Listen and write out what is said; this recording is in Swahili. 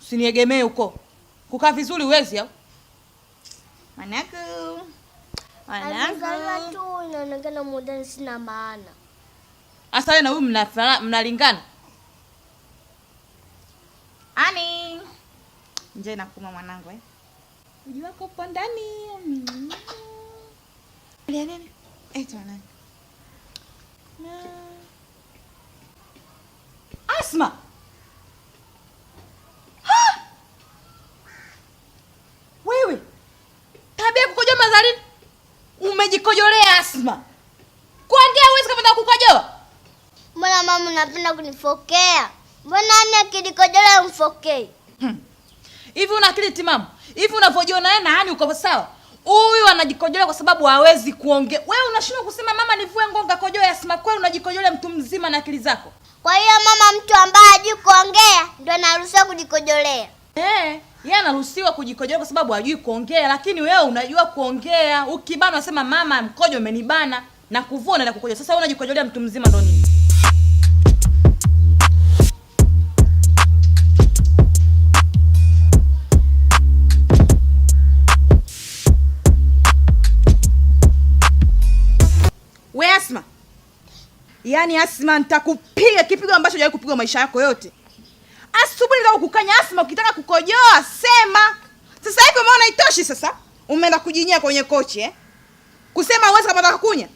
Usiniegemee huko. Kukaa vizuri uwezi au? Mwanangu. Tu inaonekana muda sina maana. Asa wewe na huyu mnalingana? Ani. Nje nakuma mwanangu Uji wako upo ndani. Lia nini? Mwanangu. Asma. Wewe. Tabia kukojoa mazalini. Umejikojolea Asma. Kuongea huwezi kama kukojoa. Mbona mama unapenda kunifokea? Mbona nani akinikojolea umfokei? Hivi una akili timamu? Hivi unavojiona naye na hani uko sawa? Huyu anajikojolea kwa sababu hawezi kuongea. Wewe unashindwa kusema mama nivue ngonga kojoa Asma, kwani unajikojolea mtu mzima na akili zako? Kwa hiyo mama mtu ambaye hajui kuongea ndio anaruhusiwa kujikojolea. Yeye anaruhusiwa kujikojolea kwa sababu hajui kuongea, lakini wewe unajua kuongea. Ukibana unasema mama mkojo umenibana na kuvua na kukojoa. Sasa wewe unajikojolea mtu mzima ndo nini? We Asma. Yaani Asma nitakupiga kipigo ambacho hujawahi kupigwa maisha yako yote. Asubuhi ndio kukanya Asma, ukitaka kukojoa sema. Sasa hivi umeona itoshi sasa? Umeenda kujinyia kwenye kochi Kusema uweze kama unataka kunya?